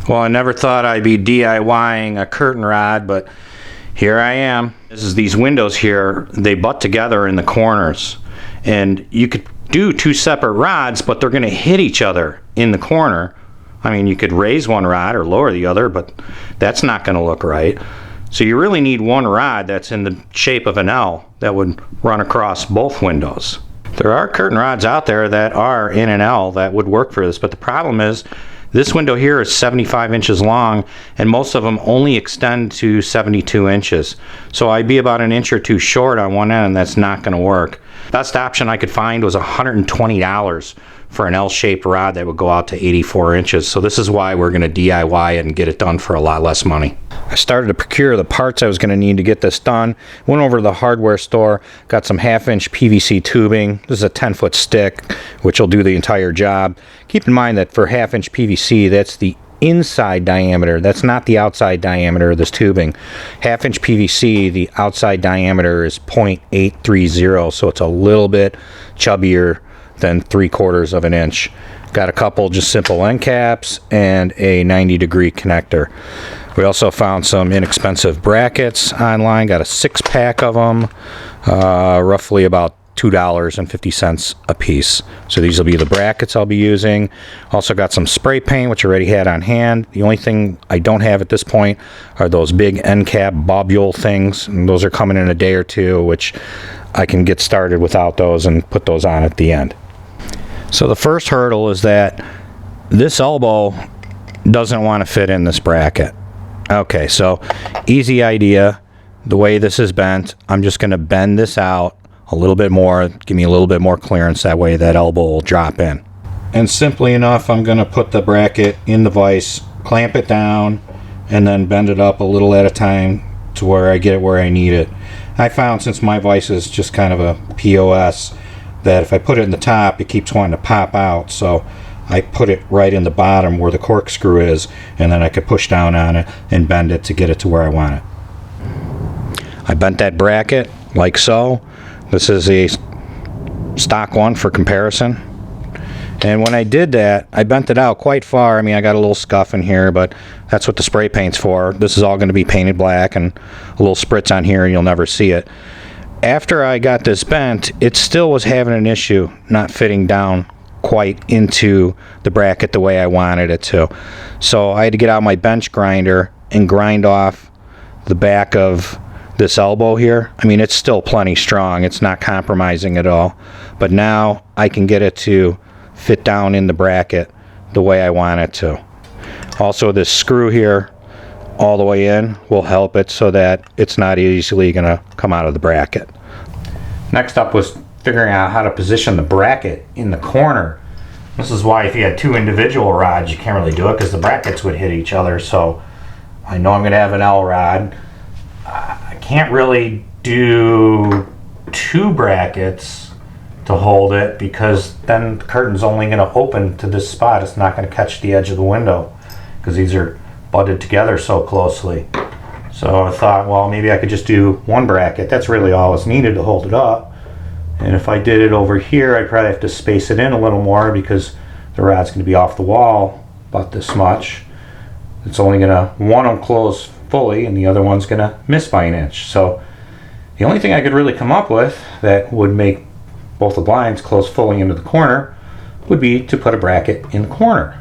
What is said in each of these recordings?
Well, I never thought I'd be DIYing a curtain rod, but here I am. These windows here, they butt together in the corners. And you could do two separate rods, but they're going to hit each other in the corner. I mean, you could raise one rod or lower the other, but that's not going to look right. So you really need one rod that's in the shape of an L that would run across both windows. There are curtain rods out there that are in an L that would work for this, but the problem is this window here is 75 inches long, and most of them only extend to 72 inches. So I'd be about an inch or two short on one end, and that's not going to work. Best option I could find was $120 for an L-shaped rod that would go out to 84 inches. So this is why we're going to DIY it and get it done for a lot less money. I started to procure the parts I was going to need to get this done. Went over to the hardware store, got some 1/2-inch PVC tubing. This is a 10-foot stick, which will do the entire job. Keep in mind that for 1/2-inch PVC, that's the inside diameter. That's not the outside diameter of this tubing. 1/2-inch PVC, the outside diameter is 0.830, so it's a little bit chubbier than 3/4 of an inch. Got a couple just simple end caps and a 90-degree connector. We also found some inexpensive brackets online. Got a 6-pack of them, roughly about $2.50 a piece. So these will be the brackets I'll be using. Also got some spray paint, which I already had on hand. The only thing I don't have at this point are those big end cap bobule things, and those are coming in a day or two, which I can get started without those and put those on at the end. So the first hurdle is that this elbow doesn't want to fit in this bracket. Okay, so easy idea. The way this is bent, I'm just going to bend this out a little bit more, give me a little bit more clearance, that way that elbow will drop in. And simply enough, I'm going to put the bracket in the vise, clamp it down, and then bend it up a little at a time to where I get it where I need it. I found, since my vise is just kind of a POS, that if I put it in the top, it keeps wanting to pop out. So I put it right in the bottom where the corkscrew is, and then I could push down on it and bend it to get it to where I want it. I bent that bracket like so. This is a stock one for comparison. And when I did that, I bent it out quite far. I mean, I got a little scuff in here, but that's what the spray paint's for. This is all going to be painted black, and a little spritz on here and you'll never see it. After I got this bent, it still was having an issue not fitting down quite into the bracket the way I wanted it to. So I had to get out my bench grinder and grind off the back of this elbow here. I mean, it's still plenty strong. It's not compromising at all. But now I can get it to fit down in the bracket the way I want it to. Also, this screw here all the way in will help it so that it's not easily going to come out of the bracket. Next up was figuring out how to position the bracket in the corner. This is why if you had two individual rods, you can't really do it because the brackets would hit each other. So I know I'm going to have an L rod. I can't really do two brackets to hold it because then the curtain's only going to open to this spot. It's not going to catch the edge of the window because these are butted together so closely. So I thought, well, maybe I could just do one bracket. That's really all that's needed to hold it up. And if I did it over here, I'd probably have to space it in a little more because the rod's going to be off the wall about this much. It's only going to, one will close fully and the other one's going to miss by an inch. So the only thing I could really come up with that would make both the blinds close fully into the corner would be to put a bracket in the corner.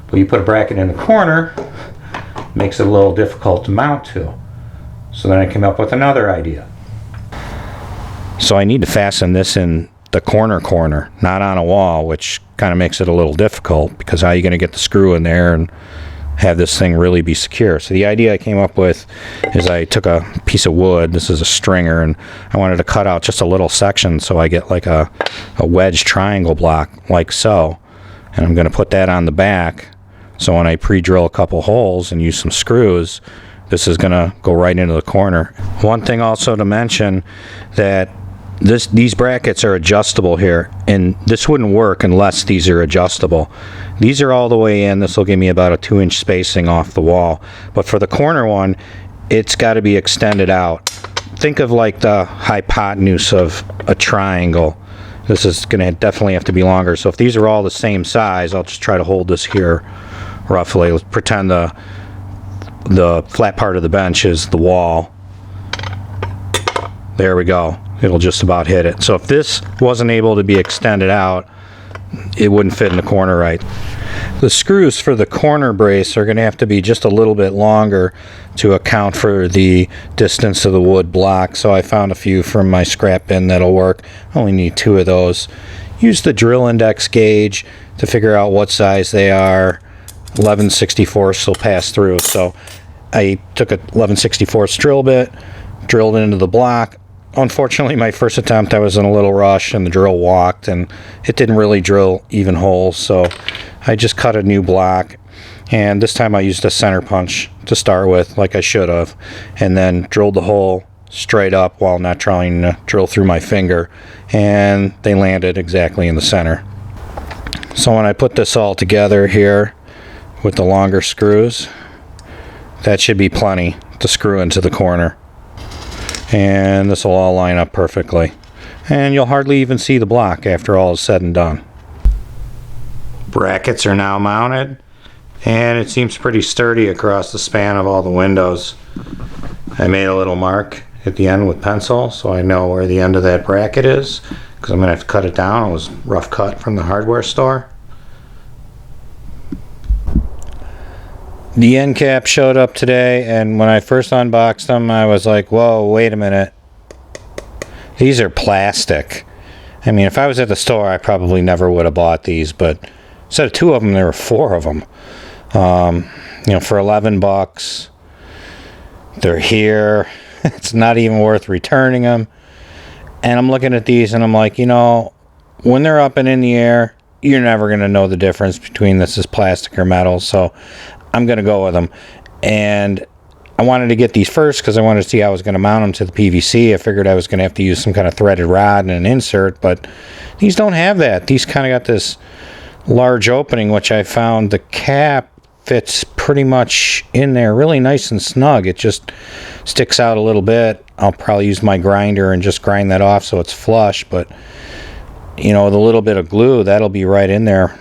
But you put a bracket in the corner, makes it a little difficult to mount to. So then I came up with another idea. So I need to fasten this in the corner, not on a wall, which kind of makes it a little difficult because how are you going to get the screw in there and have this thing really be secure? So the idea I came up with is I took a piece of wood, this is a stringer, and I wanted to cut out just a little section so I get like a wedge triangle block like so. And I'm going to put that on the back. So when I pre-drill a couple holes and use some screws, this is going to go right into the corner. One thing also to mention, that these brackets are adjustable here, and this wouldn't work unless these are adjustable. These are all the way in. This will give me about a 2-inch spacing off the wall. But for the corner one, it's got to be extended out. Think of like the hypotenuse of a triangle. This is going to definitely have to be longer. So if these are all the same size, I'll just try to hold this here roughly. Let's pretend the flat part of the bench is the wall. There we go. It'll just about hit it. So if this wasn't able to be extended out, it wouldn't fit in the corner right. The screws for the corner brace are going to have to be just a little bit longer to account for the distance of the wood block. So I found a few from my scrap bin that'll work. I only need 2 of those. Use the drill index gauge to figure out what size they are. 11/64 will pass through. So I took a 11/64 drill bit, drilled it into the block. Unfortunately, my first attempt I was in a little rush and the drill walked and it didn't really drill even holes, so I just cut a new block, and this time I used a center punch to start with, like I should have, and then drilled the hole straight up while not trying to drill through my finger, and they landed exactly in the center. So when I put this all together here with the longer screws, that should be plenty to screw into the corner. And this will all line up perfectly. And you'll hardly even see the block after all is said and done. Brackets are now mounted, and it seems pretty sturdy across the span of all the windows. I made a little mark at the end with pencil so I know where the end of that bracket is, because I'm going to have to cut it down. It was rough cut from the hardware store. The end cap showed up today, and when I first unboxed them, I was like, whoa, wait a minute. These are plastic. I mean, if I was at the store, I probably never would have bought these, but instead of 2 of them, there were 4 of them. You know, for $11, they're here. It's not even worth returning them. And I'm looking at these, and I'm like, you know, when they're up and in the air, you're never going to know the difference between this is plastic or metal, so I'm going to go with them. And I wanted to get these first because I wanted to see how I was going to mount them to the PVC. I figured I was going to have to use some kind of threaded rod and an insert, but these don't have that. These kind of got this large opening, which I found the cap fits pretty much in there really nice and snug. It just sticks out a little bit. I'll probably use my grinder and just grind that off so it's flush, but you know, with a little bit of glue, that'll be right in there.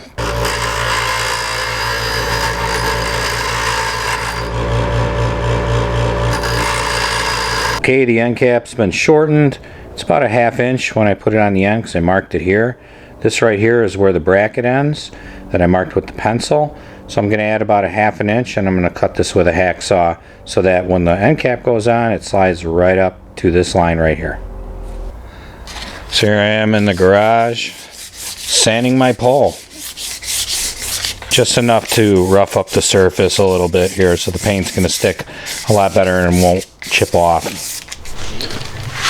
Okay, the end cap's been shortened. It's about a 1/2 inch when I put it on the end because I marked it here. This right here is where the bracket ends that I marked with the pencil. So I'm going to add about a 1/2 inch, and I'm going to cut this with a hacksaw so that when the end cap goes on, it slides right up to this line right here. So here I am in the garage sanding my pole. Just enough to rough up the surface a little bit here so the paint's going to stick a lot better and won't chip off.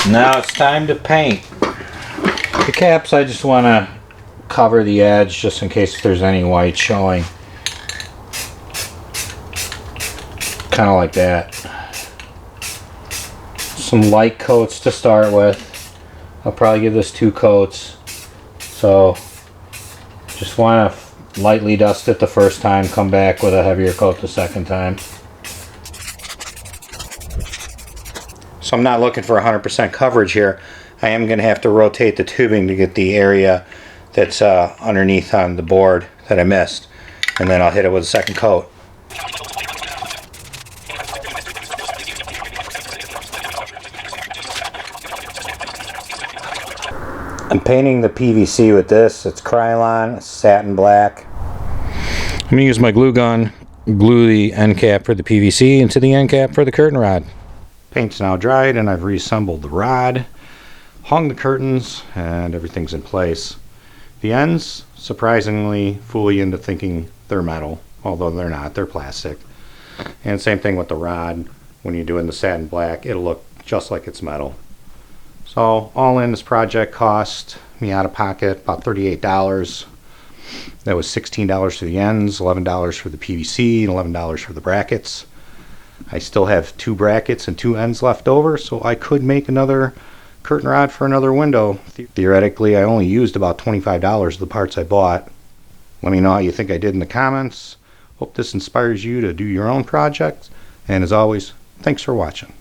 Now it's time to paint. The caps, I just want to cover the edge just in case there's any white showing. Kind of like that. Some light coats to start with. I'll probably give this 2 coats. So just want to lightly dust it the first time, come back with a heavier coat the second time. So I'm not looking for 100% coverage here. I am going to have to rotate the tubing to get the area that's underneath on the board that I missed, and then I'll hit it with a second coat. I'm painting the PVC with this. It's Krylon satin black. I'm going to use my glue gun, glue the end cap for the PVC into the end cap for the curtain rod. Paint's now dried, and I've reassembled the rod, hung the curtains, and everything's in place. The ends surprisingly fool you into thinking they're metal, although they're not, they're plastic. And same thing with the rod. When you're doing the satin black, it'll look just like it's metal. So all in, this project cost me out of pocket about $38. That was $16 for the ends, $11 for the PVC, and $11 for the brackets. I still have 2 brackets and 2 ends left over, so I could make another curtain rod for another window. Theoretically, I only used about $25 of the parts I bought. Let me know how you think I did in the comments. Hope this inspires you to do your own projects. And as always, thanks for watching.